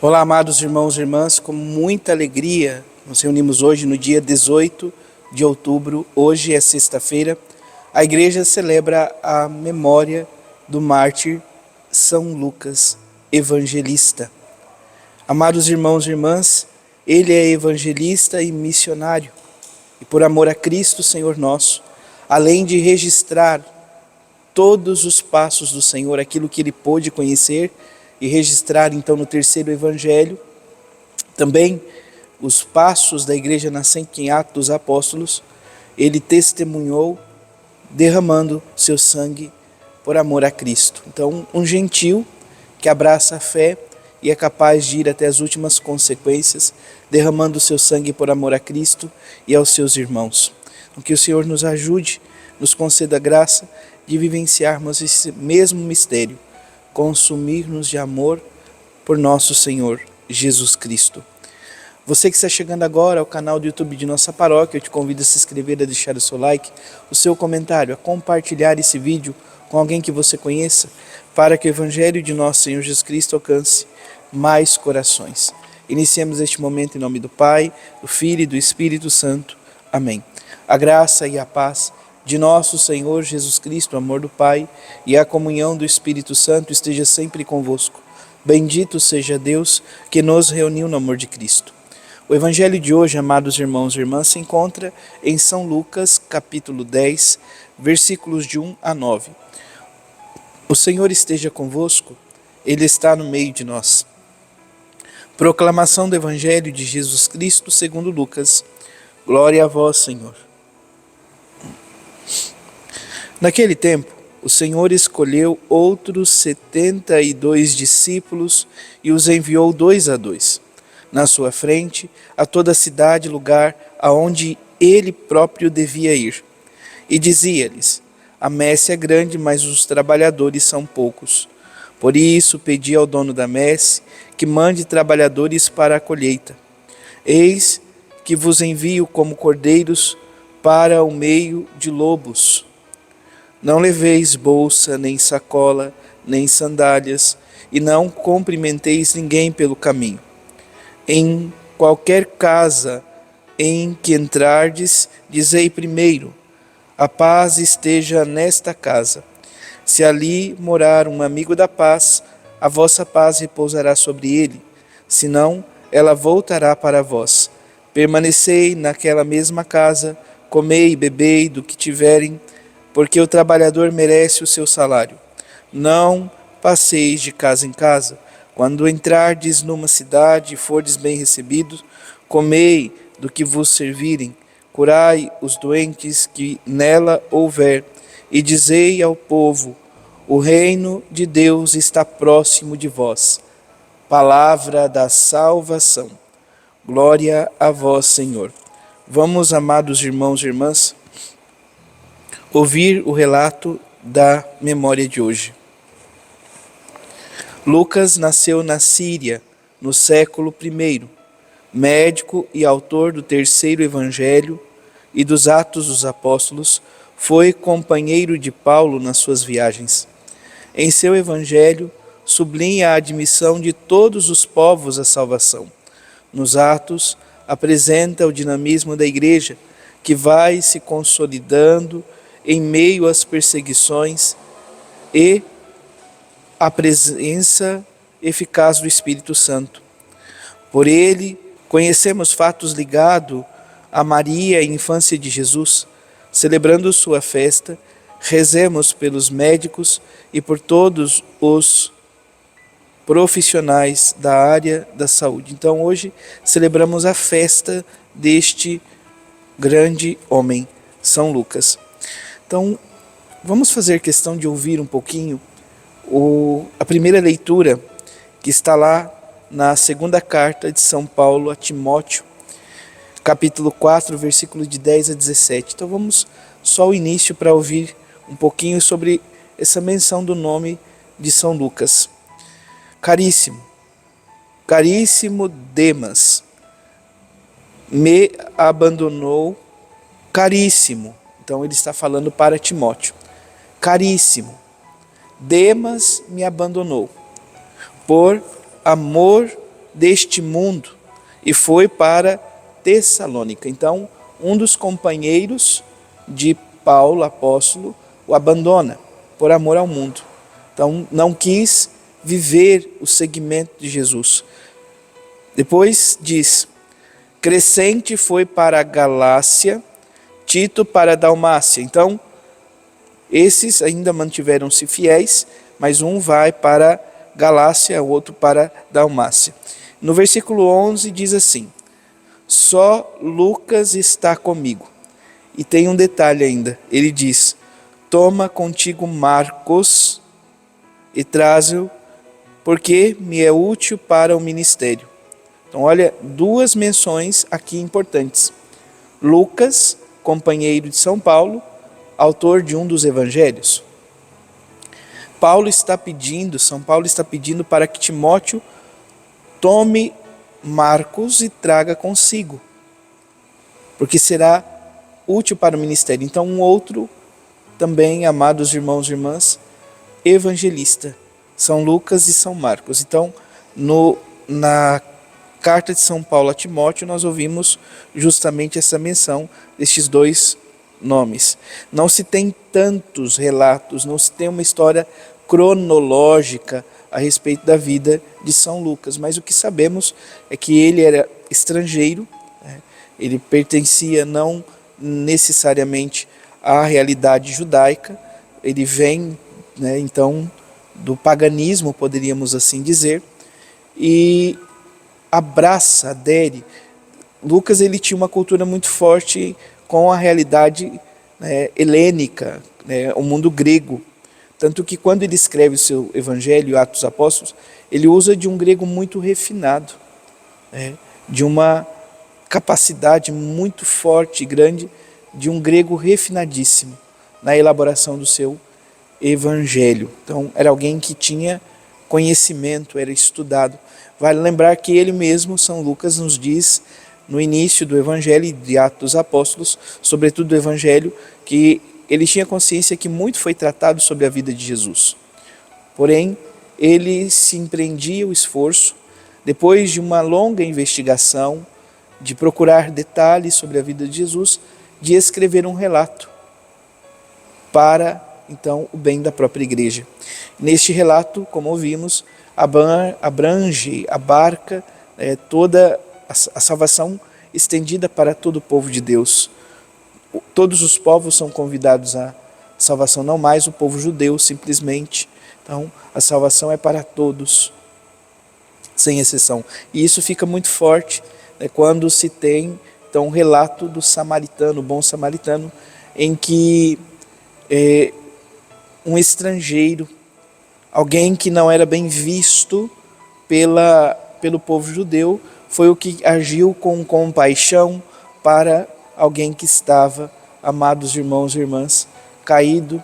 Olá, amados irmãos e irmãs, com muita alegria nos reunimos hoje no dia 18 de outubro, hoje é sexta-feira. A igreja celebra a memória do mártir São Lucas Evangelista. Amados irmãos e irmãs, ele é evangelista e missionário, e por amor a Cristo, Senhor nosso, além de registrar todos os passos do Senhor, aquilo que ele pôde conhecer e registrar então no terceiro evangelho, também os passos da igreja nascente em Atos dos Apóstolos, ele testemunhou derramando seu sangue por amor a Cristo. Então, um gentil que abraça a fé e é capaz de ir até as últimas consequências, derramando seu sangue por amor a Cristo e aos seus irmãos. Então, que o Senhor nos ajude, nos conceda a graça de vivenciarmos esse mesmo mistério, consumir-nos de amor por nosso Senhor Jesus Cristo. Você que está chegando agora ao canal do YouTube de nossa paróquia, eu te convido a se inscrever, a deixar o seu like, o seu comentário, a compartilhar esse vídeo com alguém que você conheça, para que o Evangelho de nosso Senhor Jesus Cristo alcance mais corações. Iniciemos este momento em nome do Pai, do Filho e do Espírito Santo. Amém. A graça e a paz de nosso Senhor Jesus Cristo, o amor do Pai e a comunhão do Espírito Santo esteja sempre convosco. Bendito seja Deus que nos reuniu no amor de Cristo. O Evangelho de hoje, amados irmãos e irmãs, se encontra em São Lucas, capítulo 10, versículos de 1 a 9. O Senhor esteja convosco, Ele está no meio de nós. Proclamação do Evangelho de Jesus Cristo segundo Lucas. Glória a vós, Senhor. Naquele tempo, o Senhor escolheu outros 72 discípulos e os enviou 2 a 2, na sua frente, a toda a cidade, lugar aonde ele próprio devia ir. E dizia-lhes: a messe é grande, mas os trabalhadores são poucos. Por isso pedi ao dono da messe que mande trabalhadores para a colheita. Eis que vos envio como cordeiros para o meio de lobos. Não leveis bolsa, nem sacola, nem sandálias, e não cumprimenteis ninguém pelo caminho. Em qualquer casa em que entrardes, dizei primeiro: a paz esteja nesta casa. Se ali morar um amigo da paz, a vossa paz repousará sobre ele, senão ela voltará para vós. Permanecei naquela mesma casa, comei e bebei do que tiverem, porque o trabalhador merece o seu salário. Não passeis de casa em casa. Quando entrardes numa cidade e fordes bem recebidos, comei do que vos servirem, curai os doentes que nela houver, e dizei ao povo: o reino de Deus está próximo de vós. Palavra da salvação. Glória a vós, Senhor. Vamos, amados irmãos e irmãs, ouvir o relato da memória de hoje. Lucas nasceu na Síria, no século I, médico e autor do terceiro evangelho e dos Atos dos Apóstolos, foi companheiro de Paulo nas suas viagens. Em seu evangelho, sublinha a admissão de todos os povos à salvação. Nos Atos, apresenta o dinamismo da igreja, que vai se consolidando em meio às perseguições, e a presença eficaz do Espírito Santo. Por ele, conhecemos fatos ligados a Maria e a infância de Jesus. Celebrando sua festa, rezemos pelos médicos e por todos os profissionais da área da saúde. Então, hoje, celebramos a festa deste grande homem, São Lucas. Então, vamos fazer questão de ouvir um pouquinho a primeira leitura que está lá na segunda carta de São Paulo a Timóteo, capítulo 4, versículos de 10 a 17. Então vamos só o início para ouvir um pouquinho sobre essa menção do nome de São Lucas. Caríssimo, caríssimo Demas, me abandonou, caríssimo. Então ele está falando para Timóteo. Caríssimo, Demas me abandonou, por amor deste mundo e foi para Tessalônica. Então, um dos companheiros de Paulo, apóstolo, o abandona por amor ao mundo. Então, não quis viver o seguimento de Jesus. Depois diz: Crescente foi para a Galácia, Tito para a Dalmácia. Então, esses ainda mantiveram-se fiéis, mas um vai para Galácia, o outro para Dalmácia. No versículo 11 diz assim: Só Lucas está comigo. E tem um detalhe ainda, ele diz: Toma contigo Marcos e traze-o, porque me é útil para o ministério. Então olha, duas menções aqui importantes. Lucas, companheiro de São Paulo, autor de um dos evangelhos. São Paulo está pedindo para que Timóteo tome Marcos e traga consigo, porque será útil para o ministério. Então um outro também, amados irmãos e irmãs, evangelista, São Lucas e São Marcos. Então na carta de São Paulo a Timóteo nós ouvimos justamente essa menção destes dois nomes. Não se tem tantos relatos, não se tem uma história cronológica a respeito da vida de São Lucas, mas o que sabemos é que ele era estrangeiro, ele pertencia não necessariamente à realidade judaica, ele vem, então, do paganismo, poderíamos assim dizer, e adere. Lucas ele tinha uma cultura muito forte com a realidade helênica, o mundo grego. Tanto que quando ele escreve o seu Evangelho, Atos dos Apóstolos, ele usa de um grego muito refinado, de uma capacidade muito forte e grande, de um grego refinadíssimo na elaboração do seu Evangelho. Então era alguém que tinha conhecimento, era estudado. Vale lembrar que ele mesmo, São Lucas, nos diz no início do Evangelho de Atos dos Apóstolos, sobretudo do Evangelho, que ele tinha consciência que muito foi tratado sobre a vida de Jesus. Porém, ele se empreendia o esforço, depois de uma longa investigação, de procurar detalhes sobre a vida de Jesus, de escrever um relato para, então, o bem da própria igreja. Neste relato, como ouvimos, abarca toda a salvação estendida para todo o povo de Deus. Todos os povos são convidados à salvação, não mais o povo judeu simplesmente. Então, a salvação é para todos, sem exceção. E isso fica muito forte quando se tem então, um relato do samaritano, o bom samaritano, em que um estrangeiro, alguém que não era bem visto pelo povo judeu, foi o que agiu com compaixão para alguém que estava, amados irmãos e irmãs, caído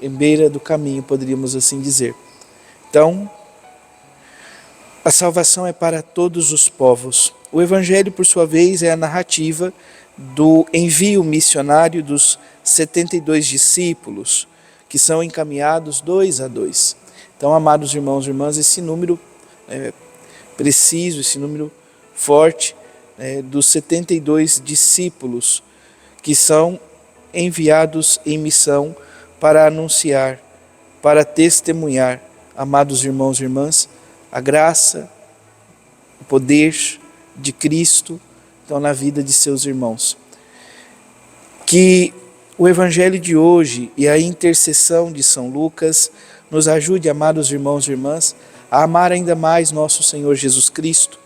em beira do caminho, poderíamos assim dizer. Então, a salvação é para todos os povos. O Evangelho, por sua vez, é a narrativa do envio missionário dos 72 discípulos, que são encaminhados 2 a 2. Então, amados irmãos e irmãs, esse número preciso, esse número forte dos 72 discípulos que são enviados em missão para anunciar, para testemunhar, amados irmãos e irmãs, a graça, o poder de Cristo, então, na vida de seus irmãos. Que o Evangelho de hoje e a intercessão de São Lucas nos ajude, amados irmãos e irmãs, a amar ainda mais nosso Senhor Jesus Cristo,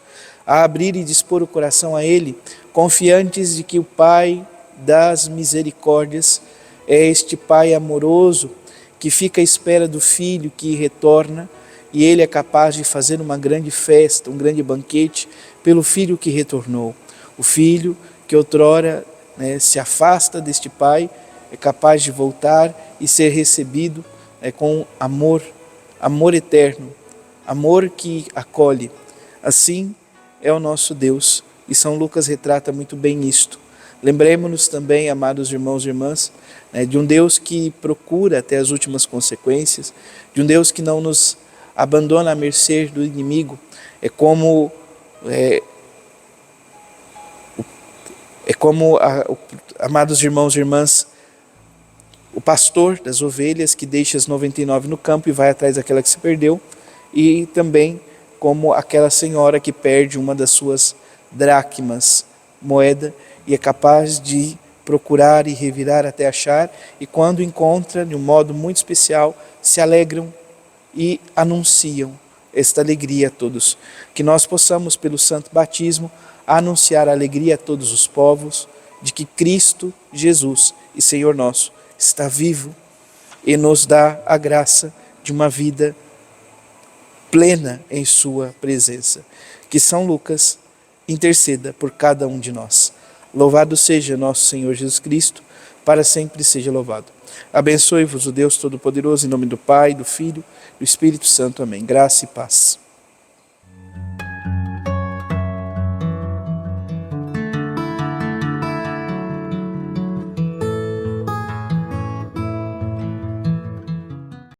a abrir e dispor o coração a Ele, confiantes de que o Pai das misericórdias é este Pai amoroso que fica à espera do Filho que retorna, e Ele é capaz de fazer uma grande festa, um grande banquete pelo Filho que retornou. O Filho que outrora se afasta deste Pai, é capaz de voltar e ser recebido com amor, amor eterno, amor que acolhe. Assim é o nosso Deus, e São Lucas retrata muito bem isto. Lembremos-nos também, amados irmãos e irmãs, de um Deus que procura até as últimas consequências, de um Deus que não nos abandona à mercê do inimigo. É como É como, amados irmãos e irmãs, o pastor das ovelhas que deixa as 99 no campo e vai atrás daquela que se perdeu, e também como aquela senhora que perde uma das suas dracmas, moeda, e é capaz de procurar e revirar até achar, e quando encontra, de um modo muito especial, se alegram e anunciam esta alegria a todos. Que nós possamos, pelo santo batismo, anunciar a alegria a todos os povos de que Cristo Jesus e Senhor nosso está vivo e nos dá a graça de uma vida plena em sua presença. Que São Lucas interceda por cada um de nós. Louvado seja nosso Senhor Jesus Cristo, para sempre seja louvado. Abençoe-vos o Deus Todo-Poderoso, em nome do Pai, do Filho e do Espírito Santo. Amém. Graça e paz.